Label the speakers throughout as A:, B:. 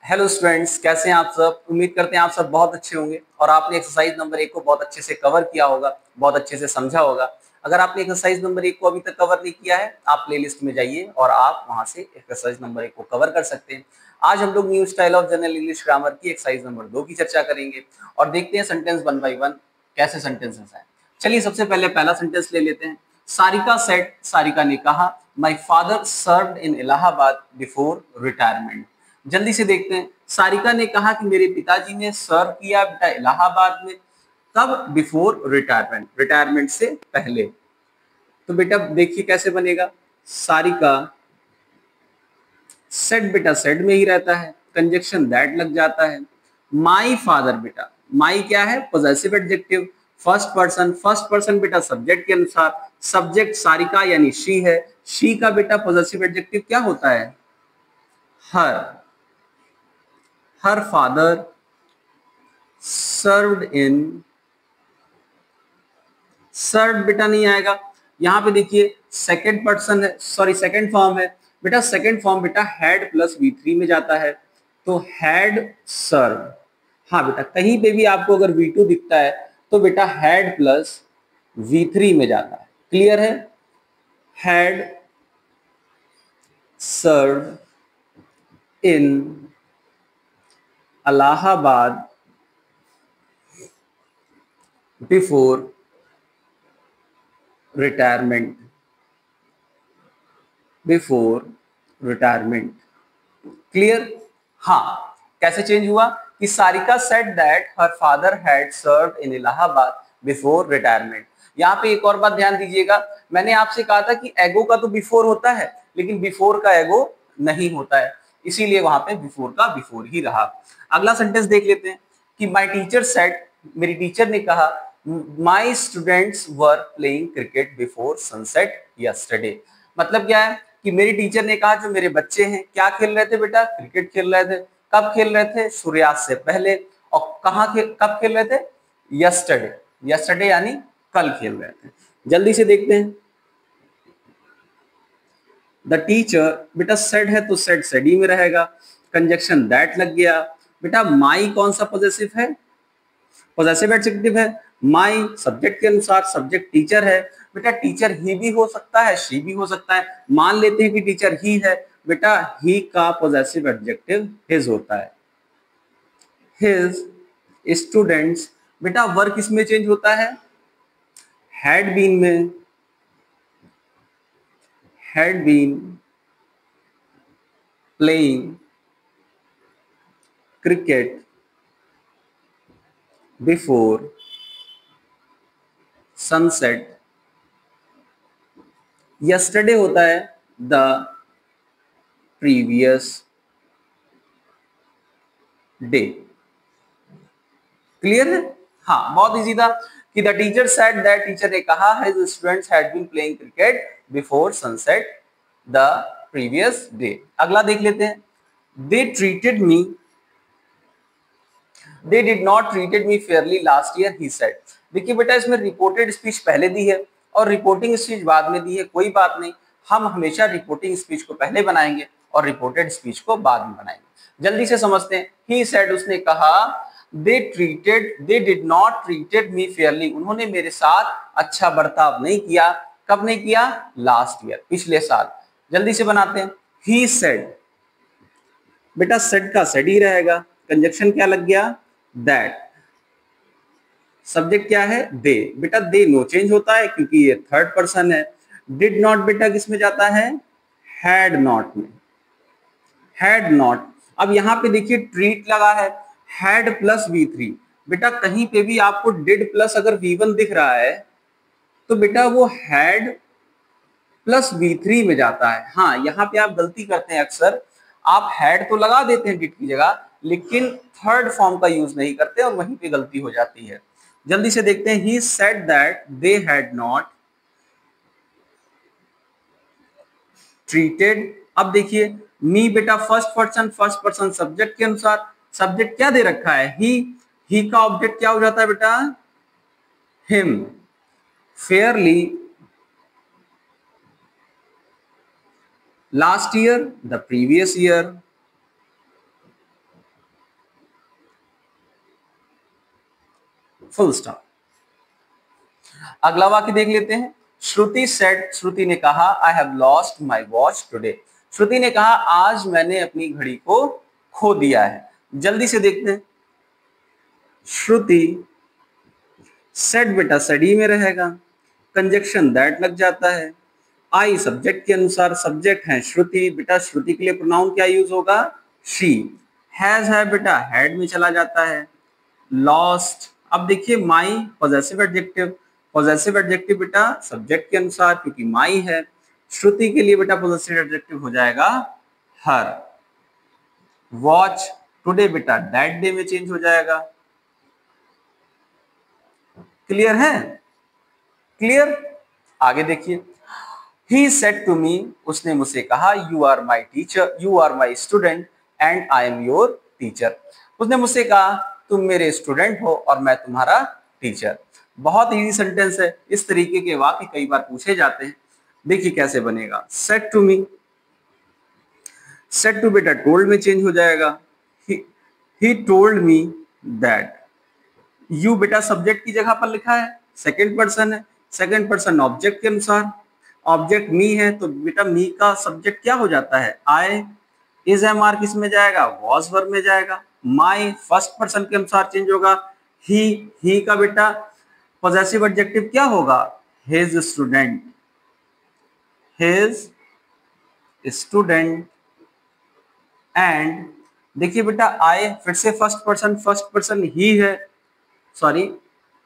A: Hello students, कैसे हैं आप सब। उम्मीद करते हैं आप सब बहुत अच्छे होंगे और आपने एक्सरसाइज नंबर 1 को बहुत अच्छे से कवर किया होगा, बहुत अच्छे से समझा होगा। अगर आपने एक्सरसाइज नंबर 1 को अभी तक कवर नहीं किया है, आप प्लेलिस्ट में जाइए और आप वहां से एक्सरसाइज नंबर 1 को कवर कर सकते हैं। आज हम लोग new style of general English grammar की एक्सरसाइज नंबर 2 की चर्चा करेंगे और देखते हैं सेंटेंस 1 बाय 1 कैसे सेंटेंसेस हैं। चलिए सबसे पहले पहला सेंटेंस ले लेते हैं। सारिका सेड, सारिका ने कहा, my father served in Allahabad before retirement. जल्दी से देखते हैं। सारिका ने कहा कि मेरे पिताजी ने सर्व किया बेटा इलाहाबाद में। कब? बिफोर रिटायरमेंट, रिटायरमेंट से पहले। तो बेटा देखिए कैसे बनेगा। सारिका सेड, बेटा सेड में ही रहता है, कंजक्शन दैट लग जाता है। माई फादर, बेटा माई क्या है? पोजेसिव एडजेक्टिव, फर्स्ट पर्सन बेटा सब्जेक्ट के अनुसार, सब्जेक्ट सारिका यानी शी है। शी का बेटा पोजेसिव एडजेक्टिव क्या होता है? Her. Her father served in, served बेटा नहीं आएगा। यहां पे देखिए सेकंड पर्सन है, सॉरी सेकंड फॉर्म है बेटा। सेकंड फॉर्म बेटा हैड प्लस V3 में जाता है, तो हैड सर्व। हाँ बेटा, कहीं पे भी आपको अगर V2 दिखता है तो बेटा हैड प्लस V3 में जाता है। क्लियर है? Had serve in Allahabad before retirement, before retirement. Clear? हाँ। कैसे चेंज हुआ कि Sarika said that her father had served in Allahabad before retirement. यहाँ पे एक और बात ध्यान दीजिएगा, मैंने आपसे कहा था कि एगो का तो बिफोर होता है लेकिन बिफोर का एगो नहीं होता है, इसीलिए वहां पे बिफोर का बिफोर ही रहा। अगला सेंटेंस देख लेते हैं कि माय टीचर सेड, मेरी टीचर ने कहा, my students were playing cricket before sunset yesterday. मतलब क्या है कि मेरी टीचर ने कहा जो मेरे बच्चे हैं क्या खेल रहे थे बेटा? क्रिकेट खेल रहे थे। कब खेल रहे थे? सूर्यास्त से पहले। और कब खेल रहे थे? यस्टरडे। यस्टरडे यानी कल खेल रहे थे। जल्दी से देखते हैं। द टीचर, बेटा सेड है तो सेड सेडी में रहेगा, कंजक्शन दैट लग गया। बेटा माई कौन सा पॉजेसिव है? पॉजेसिव एडजेक्टिव है। माई सब्जेक्ट के अनुसार, सब्जेक्ट टीचर है। बेटा टीचर ही भी हो सकता है, शी भी हो सकता है। मान लेते हैं कि टीचर ही है, बेटा ही का पॉजेसिव एडजेक्टिव हिज होता है। हिज स्टूडेंट्स, बेटा वर्क किसमें चेंज होता है? हैड बीन में। Had been playing cricket before sunset. Yesterday होता है द प्रीवियस डे। क्लियर है? हाँ, बहुत इजी था कि the teacher said that, teacher ने कहा his students had been playing cricket before sunset the previous day. अगला देख लेते हैं। They treated me, they did not treated me fairly last year he said. देखिए बेटा इसमें रिपोर्टेड स्पीच पहले दी है और रिपोर्टिंग स्पीच बाद में दी है। कोई बात नहीं, हम हमेशा रिपोर्टिंग स्पीच को पहले बनाएंगे और रिपोर्टेड स्पीच को बाद में बनाएंगे। जल्दी से समझते हैं। ही सेड, उसने कहा, दे did not treated me Fairlie, उन्होंने मेरे साथ अच्छा बर्ताव नहीं किया। कब नहीं किया? लास्ट ईयर, पिछले साल। जल्दी से बनाते हैं। ही सेड, बेटा सेड का सेड ही रहेगा, कंजक्शन क्या लग गया? दैट। सब्जेक्ट क्या है? दे। बेटा दे नो चेंज होता है क्योंकि ये थर्ड पर्सन है। डिड नॉट बेटा किस में जाता है? हैड नॉट में। Had not. अब यहां पे देखिए ट्रीट लगा है, हैड प्लस V3। बेटा कहीं पे भी आपको डिड प्लस अगर V1 दिख रहा है तो बेटा वो हैड प्लस V3 में जाता है। हाँ, यहाँ पे आप गलती करते हैं अक्सर, आप हैड तो लगा देते हैं डिड की जगह लेकिन थर्ड फॉर्म का यूज नहीं करते और वहीं पे गलती हो जाती है। जल्दी से देखते हैं। He said that they had not treated. अब देखिए मी बेटा फर्स्ट पर्सन सब्जेक्ट के अनुसार, सब्जेक्ट क्या दे रखा है? ही का ऑब्जेक्ट क्या हो जाता है बेटा? Him. Fairlie last year, the previous year. Full stop. अगला वाक्य देख लेते हैं। श्रुति सेड, श्रुति ने कहा, I have lost my watch today. Shruti ने कहा आज मैंने अपनी घड़ी को खो दिया है। जल्दी से देखते हैं। श्रुति सेड बेटा सेडी में रहेगा, कंजक्शन दैट लग जाता है। आई सब्जेक्ट के अनुसार, सब्जेक्ट है श्रुति, बेटा श्रुति के लिए प्रोनाउन क्या यूज होगा, शी। हैज है बेटा हैड में चला जाता है। लॉस्ट, अब देखिए माई पॉजेसिव एडजेक्टिव, पॉजेसिव एडजेक्टिव बेटा सब्जेक्ट के अनुसार, क्योंकि माई है। श्रुति के लिए बेटा पॉजेसिव एडजेक्टिव हो जाएगा हर। वॉच टुडे बेटा दैट डे में चेंज हो जाएगा। क्लियर है? क्लियर? आगे देखिए। He said to me, उसने मुझसे कहा, you are my teacher, you are my student and I am your teacher। उसने मुझसे कहा तुम मेरे स्टूडेंट हो और मैं तुम्हारा टीचर। बहुत इजी सेंटेंस है। इस तरीके के वाक्य कई बार पूछे जाते हैं। देखिए कैसे बनेगा। said to me, said to बेटा told में चेंज हो जाएगा। he told me that, you बेटा सब्जेक्ट की जगह पर लिखा है, सेकंड पर्सन है, सेकंड पर्सन ऑब्जेक्ट के अनुसार, ऑब्जेक्ट मी है तो बेटा मी का सब्जेक्ट क्या हो जाता है, आई। इज एम आर किस में जाएगा, वॉज वर्ब में जाएगा। माई फर्स्ट पर्सन के अनुसार चेंज होगा। ही का बेटा पॉजेसिव एडजेक्टिव क्या होगा, his student, his student. And देखिए बेटा आई फिर से फर्स्ट पर्सन ही है, सॉरी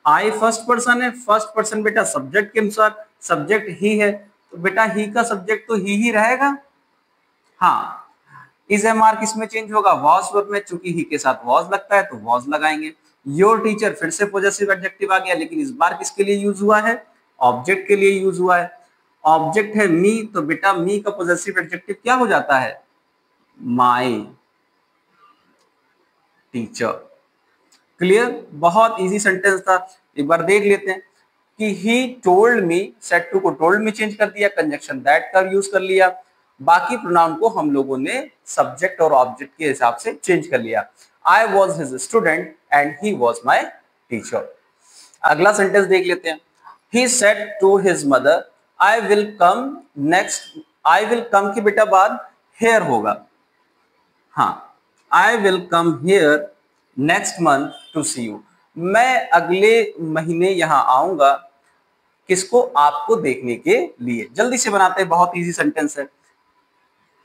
A: आई फर्स्ट पर्सन है, फर्स्ट पर्सन बेटा सब्जेक्ट के अनुसार, सब्जेक्ट ही है तो बेटा ही का सब्जेक्ट तो ही रहेगा। हाँ, इज एम आर किस में चेंज होगा, वॉज वर्ब में, चूंकि ही के साथ वॉज लगता है तो वॉज लगाएंगे। योर टीचर फिर से पॉजेसिव एडजेक्टिव आ गया, लेकिन इस बार किसके लिए यूज हुआ है, ऑब्जेक्ट के लिए यूज हुआ है। ऑब्जेक्ट है मी तो बेटा मी का पॉजेसिव एडजेक्टिव क्या हो जाता है, माई टीचर। क्लियर? बहुत इजी सेंटेंस था। एक बार देख लेते हैं कि he told me, said to को टोल्ड में चेंज कर दिया, कंजक्शन दैट का यूज कर लिया। बाकी प्रोनाउन को हम लोगों ने सब्जेक्ट और ऑब्जेक्ट के हिसाब से चेंज कर लिया। I was his student and he was my teacher. अगला सेंटेंस देख लेते हैं। He said to his mother, I will come next, I will come के बेटा बाद हेयर होगा। हाँ, I will come here next month to see you, मैं अगले महीने यहां आऊंगा, किसको, आपको देखने के लिए। जल्दी से बनाते हैं, बहुत इजी सेंटेंस है।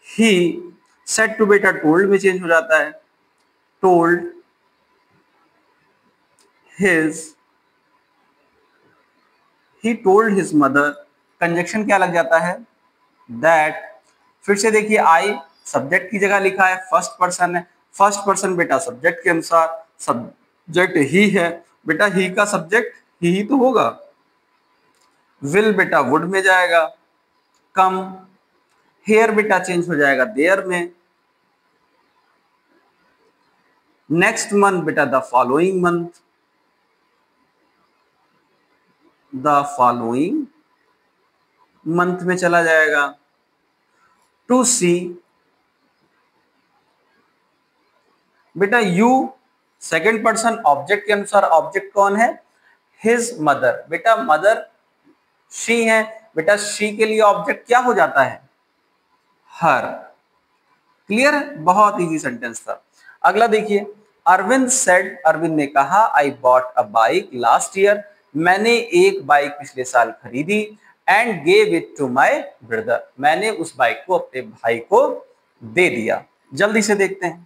A: ही सेड टू बेटा टोल्ड में चेंज हो जाता है, told his, he told his mother, conjunction क्या लग जाता है, दैट। फिर से देखिए आई सब्जेक्ट की जगह लिखा है, फर्स्ट पर्सन है, फर्स्ट पर्सन बेटा सब्जेक्ट के अनुसार, सब्जेक्ट ही है, बेटा ही का सब्जेक्ट ही तो होगा। विल बेटा वुड में जाएगा। कम, हेयर बेटा चेंज हो जाएगा देयर में। नेक्स्ट मंथ बेटा the following month, the following month में चला जाएगा। टू सी बेटा यू सेकंड पर्सन ऑब्जेक्ट के अनुसार, ऑब्जेक्ट कौन है, हिज मदर, बेटा मदर शी है, बेटा शी के लिए ऑब्जेक्ट क्या हो जाता है, हर। क्लियर? बहुत इजी सेंटेंस था। अगला देखिए। अरविंद सेड, अरविंद ने कहा, I bought a bike last year, मैंने एक बाइक पिछले साल खरीदी। And gave it to my brother, मैंने उस बाइक को अपने भाई को दे दिया। जल्दी से देखते हैं।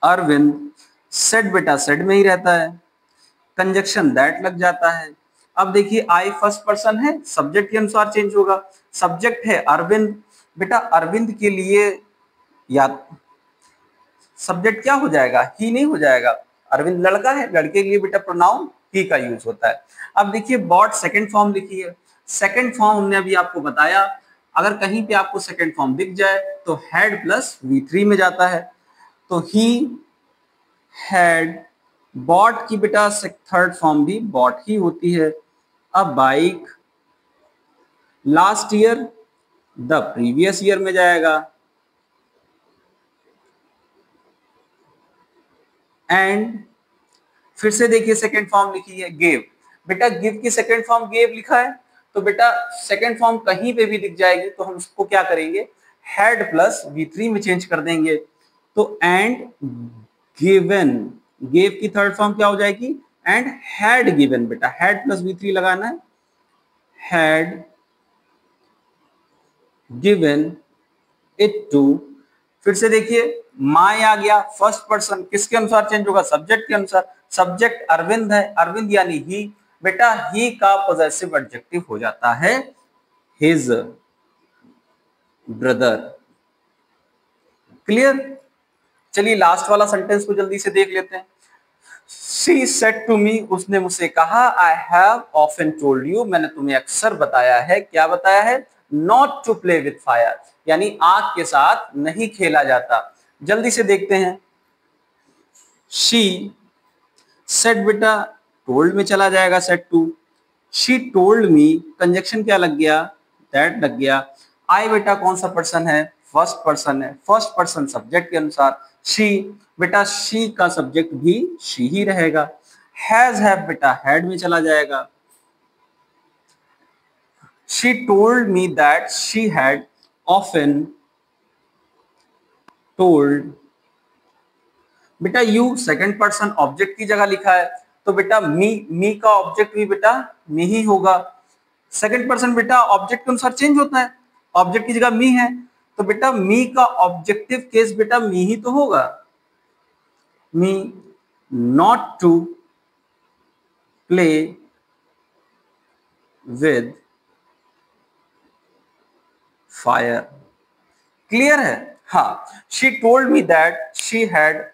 A: अरविंद सेड बेटा सेड में ही रहता है, कंजक्शन दैट लग जाता है। अब देखिए आई फर्स्ट पर्सन है, सब्जेक्ट के अनुसार चेंज होगा। सब्जेक्ट है अरविंद, बेटा अरविंद के लिए या सब्जेक्ट क्या हो जाएगा, ही नहीं हो जाएगा। अरविंद लड़का है, लड़के के लिए बेटा प्रोनाउन ही का यूज होता है। अब देखिए बॉट सेकंड फॉर्म लिखी है। सेकंड फॉर्म हमने अभी आपको बताया, अगर कहीं पे आपको सेकंड फॉर्म दिख जाए तो हैड प्लस V3 में जाता है। तो ही हैड, बॉट की बेटा थर्ड फॉर्म भी बॉट ही होती है। अब bike, last year the previous year में जाएगा। एंड फिर से देखिए सेकेंड फॉर्म लिखी है गिव। बेटा गिव की सेकेंड फॉर्म गिव लिखा है, तो बेटा सेकेंड फॉर्म कहीं पे भी दिख जाएगी तो हम उसको क्या करेंगे, हैड प्लस V3 में चेंज कर देंगे। तो एंड गिवन, गिव की थर्ड फॉर्म क्या हो जाएगी, एंड हैड गिवन। बेटा हैड प्लस V3 लगाना है, हैड गिवन इट टू। फिर से देखिए माय आ गया, फर्स्ट पर्सन किसके अनुसार चेंज होगा, सब्जेक्ट के अनुसार। सब्जेक्ट अरविंद है, अरविंद यानी ही। बेटा ही का पॉजेसिव एडजेक्टिव हो जाता है हिज ब्रदर। क्लियर। चलिए लास्ट वाला सेंटेंस को जल्दी से देख लेते हैं। She said to me, उसने मुझसे कहा, I have often told you, मैंने तुम्हें अक्सर बताया है। क्या बताया है, not to play with fire, यानी आग के साथ नहीं खेला जाता। जल्दी से देखते हैं। She said, बेटा told में चला जाएगा said to। She told me, conjunction क्या लग गया, that लग गया। I बेटा कौन सा पर्सन है, फर्स्ट पर्सन है, फर्स्ट पर्सन सब्जेक्ट के अनुसार। she, बेटा she का सब्जेक्ट भी she ही रहेगा। has have बेटा had में चला जाएगा। she told me that she had often told, बेटा you सेकंड पर्सन ऑब्जेक्ट की जगह लिखा है, तो बेटा मी का ऑब्जेक्ट भी बेटा मी ही होगा। सेकंड पर्सन बेटा ऑब्जेक्ट के अनुसार चेंज होता है, ऑब्जेक्ट की जगह मी है, तो बेटा मी का ऑब्जेक्टिव केस बेटा मी ही तो होगा। Me not to play with fire. Clear है। हाँ, she told me that she had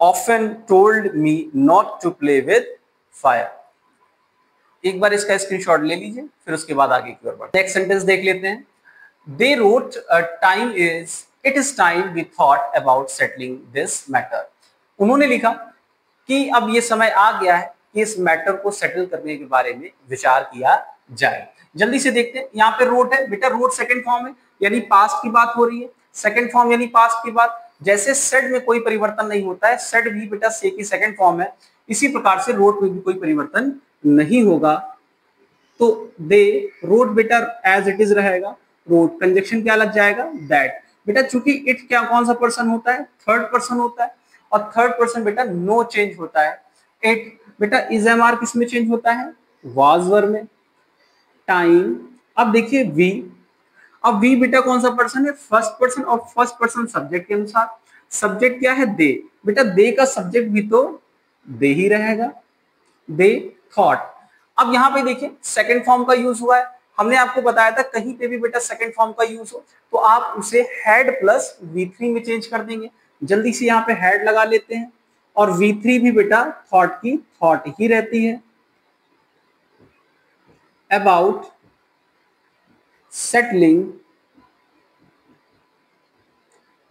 A: often told me not to play with fire. एक बार इसका स्क्रीनशॉट ले लीजिए, फिर उसके बाद आगे की ओर बढ़ते हैं। नेक्स्ट सेंटेंस देख लेते हैं। They wrote, it is time we thought about settling this matter. उन्होंने लिखा कि अब ये समय आ गया है कि इस मैटर को सेटल करने के बारे में विचार किया जाए। जल्दी से देखते हैं। यहाँ पे रोट है, बेटा रोट सेकंड फॉर्म है, यानी पास्ट की बात हो रही है। सेकंड फॉर्म यानी पास्ट की बात। जैसे सेड में कोई परिवर्तन नहीं होता है, सेड भी बेटा से की सेकंड फॉर्म है, इसी प्रकार से रोट में भी कोई परिवर्तन नहीं होगा। तो दे रोट बेटा एज इट इज रहेगा। रोट कंजक्शन क्या लग जाएगा, दैट। बेटा चूंकि इट क्या कौन सा पर्सन होता है, थर्ड पर्सन होता है, और थर्ड पर्सन बेटा नो चेंज होता है। इट बेटा इज एम आर किस में चेंज होता है, वाज वर्ब में। टाइम, अब देखिए वी, अब वी बेटा कौन सा पर्सन है, फर्स्ट पर्सन, और फर्स्ट पर्सन सब्जेक्ट के अनुसार। सब्जेक्ट क्या है, दे। बेटा दे का सब्जेक्ट भी तो दे ही रहेगा, दे थॉट। अब यहाँ पे देखिए सेकंड फॉर्म का यूज हुआ है। हमने आपको बताया था कहीं पे भी बेटा सेकंड फॉर्म का यूज हो तो आप उसे हैड प्लस V3 में चेंज कर देंगे। जल्दी से यहाँ पे हैड लगा लेते हैं, और V3 भी बेटा थॉट की थॉट ही रहती है। अबाउट सेटलिंग,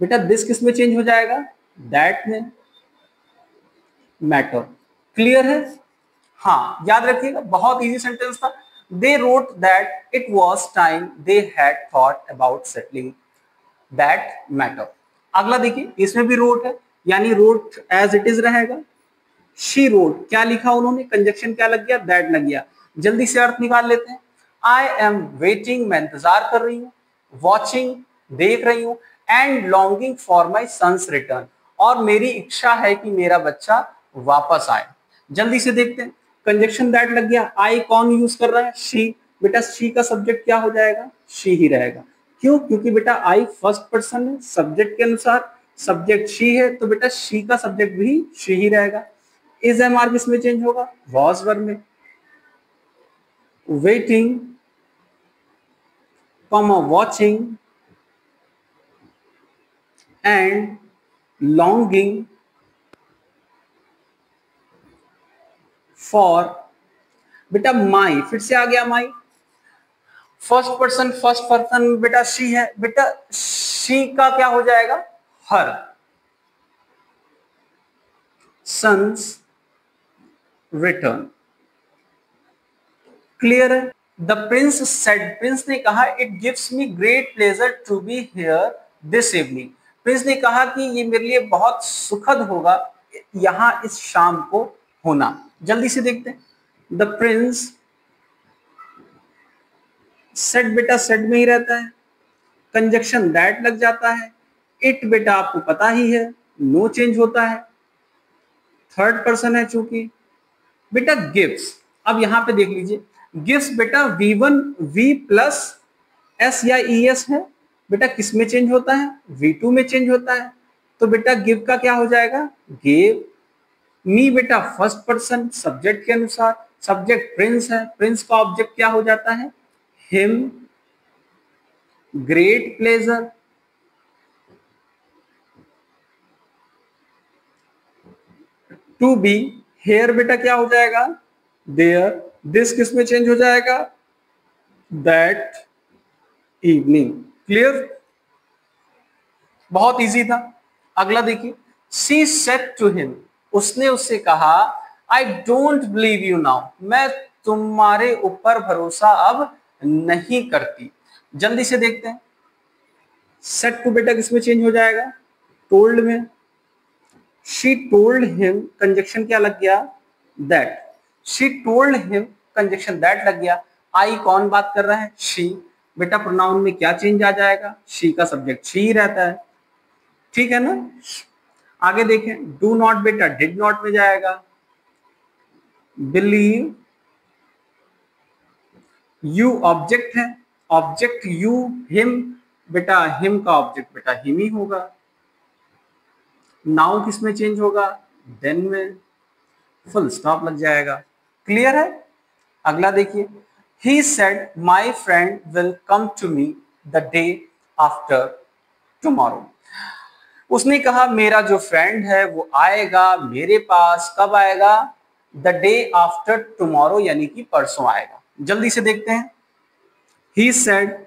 A: बेटा दिस किस में चेंज हो जाएगा, दैट में। मैटर। क्लियर है। हाँ, याद रखिएगा, बहुत इजी सेंटेंस था। They wrote that it was time they had thought about settling that matter. अगला देखिए, इसमें भी wrote है, यानी wrote as it is रहेगा। She wrote, क्या लिखा उन्होंने, कंजक्शन क्या लग गया, that लग गया। जल्दी से अर्थ निकाल लेते हैं। I am waiting, मैं इंतजार कर रही हूँ। Watching, देख रही हूँ। And longing for my son's return, और मेरी इच्छा है कि मेरा बच्चा वापस आए। जल्दी से देखते हैं। कंजक्शन दैट लग गया, आई कौन यूज कर रहा है, शी। बेटा शी का सब्जेक्ट क्या हो जाएगा, शी ही रहेगा। क्यों, क्योंकि बेटा आई फर्स्ट पर्सन है, सब्जेक्ट के अनुसार सब्जेक्ट शी है, तो बेटा शी का सब्जेक्ट भी शी ही रहेगा। इज एम आर किस में चेंज होगा, वॉज वर्ब में। Waiting, comma watching, and longing for, बेटा माई, फिर से आ गया माई। फर्स्ट पर्सन बेटा शी है, बेटा शी का क्या हो जाएगा, हर सन्स रिटर्न। क्लियर है। द प्रिंस सेड, प्रिंस ने कहा, it gives me great pleasure to be here this evening. Prince ने कहा कि ये मेरे लिए बहुत सुखद होगा यहां इस शाम को होना। जल्दी से देखते हैं। द प्रिंस सेट बेटा सेट में ही रहता है, कंजक्शन दैट लग जाता है। इट बेटा आपको पता ही है, नो चेंज होता है, थर्ड पर्सन है चूंकि। बेटा गिव्स, अब यहां पे देख लीजिए, गिव्स बेटा V1 V प्लस S या ES है, बेटा किस में चेंज होता है? V2 में चेंज होता है। तो बेटा गिव का क्या हो जाएगा? गिव। मी बेटा फर्स्ट पर्सन सब्जेक्ट के अनुसार, सब्जेक्ट प्रिंस है, प्रिंस का ऑब्जेक्ट क्या हो जाता है? Him. Great pleasure, to be, here बेटा क्या हो जाएगा? देयर। दिस किस में चेंज हो जाएगा? That evening. क्लियर? बहुत इजी था। अगला देखिए, शी सेड टू हिम, उसने उससे कहा, I don't believe you now, मैं तुम्हारे ऊपर भरोसा अब नहीं करती। जल्दी से देखते हैं। सेड टू बेटा किसमें चेंज हो जाएगा? टोल्ड में। शी टोल्ड हिम, कंजक्शन क्या लग गया? That. She told him, conjunction that लग गया। आई कौन बात कर रहा है? शी। बेटा प्रोनाउन में क्या चेंज आ जाएगा? शी का सब्जेक्ट शी रहता है, ठीक है ना। आगे देखें, डू नॉट बेटा डिड नॉट में जाएगा। बिलीव, यू ऑब्जेक्ट है, ऑब्जेक्ट यू। हिम, बेटा हिम का ऑब्जेक्ट बेटा हिम ही होगा। नाउ किस में चेंज होगा? देन में। फुल स्टॉप लग जाएगा। क्लियर है? अगला देखिए, he said my friend will come to me the day after tomorrow, उसने कहा मेरा जो फ्रेंड है वो आएगा मेरे पास, कब आएगा? द डे आफ्टर टुमारो, यानी कि परसों आएगा। जल्दी से देखते हैं। ही सेड,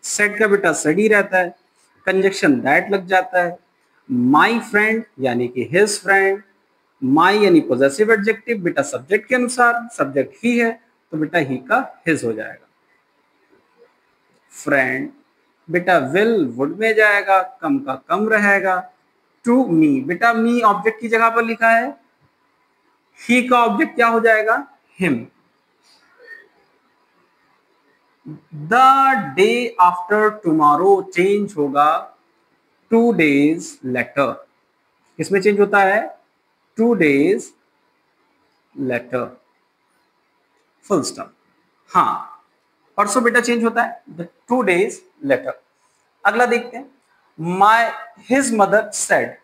A: सेड का बेटा सेड ही रहता है, कंजक्शन दैट लग जाता है। माई फ्रेंड यानी कि हिज फ्रेंड, माई यानी पॉजेसिव एडजेक्टिव, बेटा सब्जेक्ट के अनुसार, सब्जेक्ट ही है तो बेटा ही का हिज हो जाएगा। फ्रेंड बेटा विल वुड में जाएगा, कम का कम रहेगा। टू मी, बेटा मी ऑब्जेक्ट की जगह पर लिखा है, ही का ऑब्जेक्ट क्या हो जाएगा? Him. The day after tomorrow change होगा 2 days लेटर। किसमें चेंज होता है? 2 days लेटर। Full stop. हाँ, परसों बेटा चेंज होता है 2 days लेटर। अगला देखते हैं। माई हिज मदर सेड,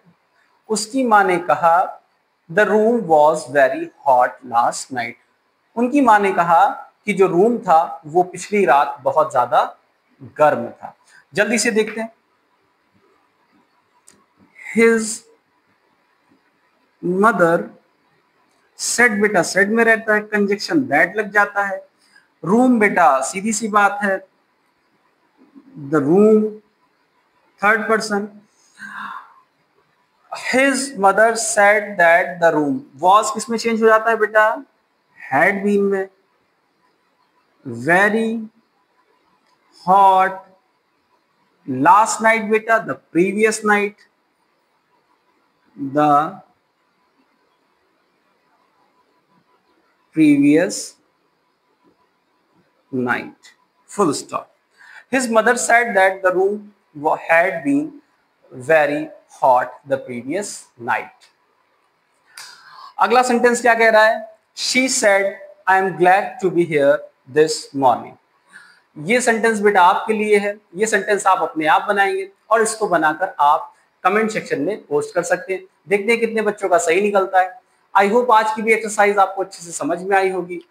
A: उसकी माँ ने कहा, the room was very hot last night, उनकी माँ ने कहा कि जो रूम था वो पिछली रात बहुत ज्यादा गर्म था। जल्दी से देखते हैं। हिज मदर सेड, बेटा सेड में रहता है, कंजक्शन दैट लग जाता है। रूम बेटा सीधी सी बात है, the room, third person. His mother said that the room was किसमें चेंज हो जाता है बेटा? had been में। very hot last night बेटा the previous night, the previous night, full stop. His mother said that the room had been very hot the previous night. अगला sentence क्या कह रहा है? She said, I am glad to be here this morning. ये sentence बेटा आपके लिए है। ये सेंटेंस आप अपने आप बनाएंगे और इसको बनाकर आप कमेंट सेक्शन में पोस्ट कर सकते हैं। देखते हैं कितने बच्चों का सही निकलता है। आई होप आज की भी एक्सरसाइज आपको अच्छे से समझ में आई होगी।